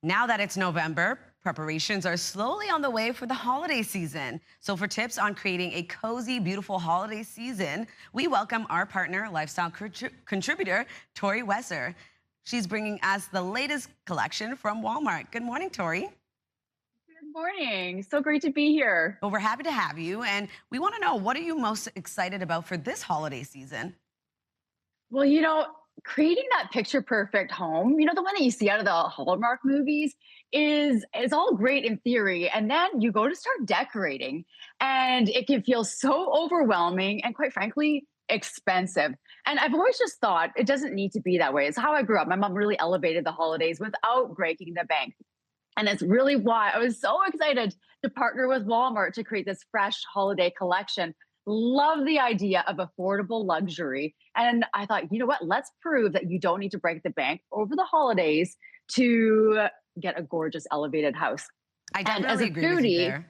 Now that it's November, preparations are slowly on the way for the holiday season. So for tips on creating a cozy, beautiful holiday season, we welcome our partner, lifestyle contributor, Tori Wesszer. She's bringing us the latest collection from Walmart. Good morning, Tori. Good morning. So great to be here. Well, we're happy to have you. And we want to know, what are you most excited about for this holiday season? Well, creating that picture perfect home, the one that you see out of the Hallmark movies is all great in theory. And then you go to start decorating and it can feel so overwhelming and quite frankly, expensive. And I've always just thought it doesn't need to be that way. It's how I grew up. My mom really elevated the holidays without breaking the bank. And it's really why I was so excited to partner with Walmart to create this fresh holiday collection. Love the idea of affordable luxury. And I thought, you know what? Let's prove that you don't need to break the bank over the holidays to get a gorgeous elevated house. I And as definitely a agree with you foodie, there.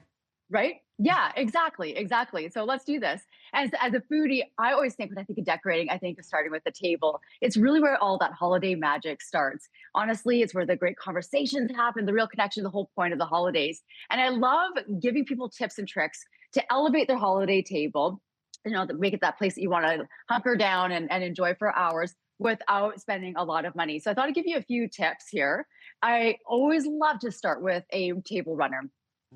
right? Yeah, exactly. So let's do this. As a foodie, I always think when I think of decorating, I think of starting with the table. It's really where all that holiday magic starts. Honestly, it's where the great conversations happen, the real connection, the whole point of the holidays. And I love giving people tips and tricks to elevate their holiday table, to make it that place that you want to hunker down and enjoy for hours without spending a lot of money. So I thought I'd give you a few tips here. I always love to start with a table runner.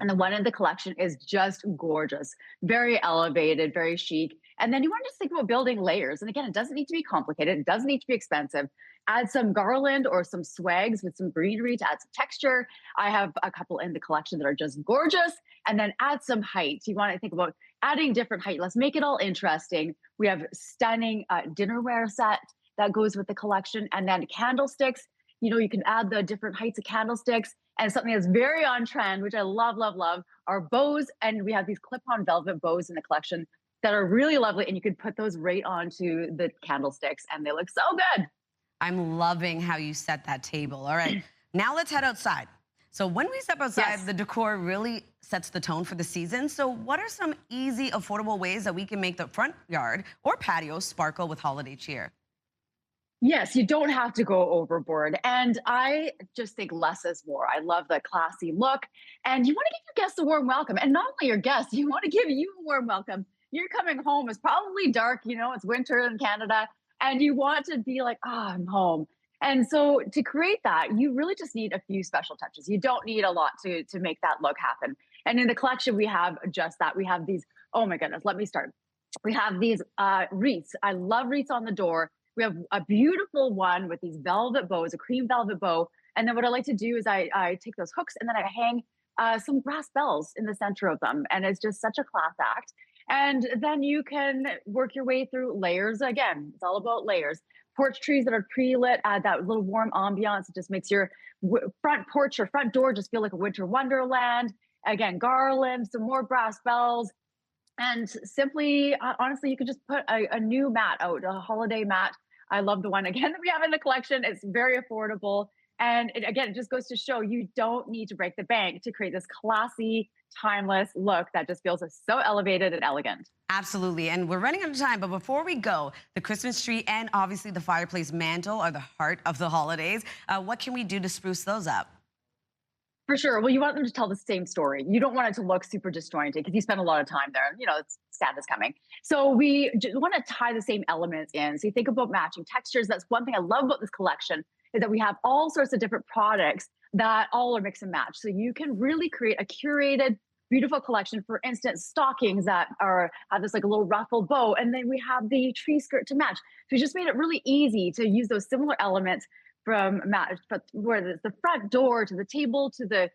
And the one in the collection is just gorgeous, very elevated, very chic. And then you want to just think about building layers. And again, it doesn't need to be complicated. It doesn't need to be expensive. Add some garland or some swags with some greenery to add some texture. I have a couple in the collection that are just gorgeous. And then add some height. You want to think about adding different height. Let's make it all interesting. We have stunning dinnerware set that goes with the collection. And then candlesticks. You can add the different heights of candlesticks. And something that's very on trend, which I love, are bows. And we have these clip-on velvet bows in the collection that are really lovely. And you can put those right onto the candlesticks and they look so good. I'm loving how you set that table. All right, now let's head outside. So when we step outside, Yes. the decor really sets the tone for the season. So what are some easy, affordable ways that we can make the front yard or patio sparkle with holiday cheer? Yes, you don't have to go overboard. And I just think less is more. I love the classy look. And you want to give your guests a warm welcome. And not only your guests, you want to give you a warm welcome. You're coming home. It's probably dark, it's winter in Canada. And you want to be like, I'm home. And so to create that, you really just need a few special touches. You don't need a lot to make that look happen. And in the collection, we have just that. We have these, oh my goodness, let me start. We have these wreaths. I love wreaths on the door. We have a beautiful one with these velvet bows, a cream velvet bow. And then what I like to do is I take those hooks and then I hang some brass bells in the center of them. And it's just such a class act. And then you can work your way through layers. Again, it's all about layers. Porch trees that are pre-lit, add that little warm ambiance. It just makes your front porch or front door just feel like a winter wonderland. Again, garland, some more brass bells. And simply, honestly, you can just put a new mat out, a holiday mat. I love the one again that we have in the collection. It's very affordable. And it just goes to show you don't need to break the bank to create this classy, timeless look that just feels so elevated and elegant. Absolutely, and we're running out of time, but before we go, the Christmas tree and obviously the fireplace mantle are the heart of the holidays. What can we do to spruce those up? For sure. Well, you want them to tell the same story. You don't want it to look super disjointed because you spend a lot of time there. It's Santa's coming. So we want to tie the same elements in. So you think about matching textures. That's one thing I love about this collection is that we have all sorts of different products that all are mix and match. So you can really create a curated, beautiful collection. For instance, stockings that have this like a little ruffled bow, and then we have the tree skirt to match. So we just made it really easy to use those similar elements from where it's the front door to the table to the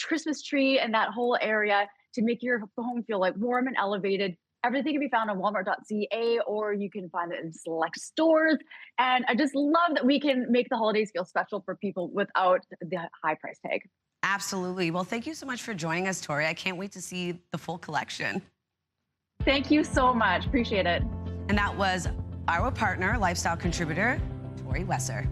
Christmas tree and that whole area to make your home feel like warm and elevated. Everything can be found on walmart.ca, or you can find it in select stores. And I just love that we can make the holidays feel special for people without the high price tag. Absolutely. Well, thank you so much for joining us, Tori. I can't wait to see the full collection. Thank you so much. Appreciate it. And that was our partner, lifestyle contributor, Tori Wesszer.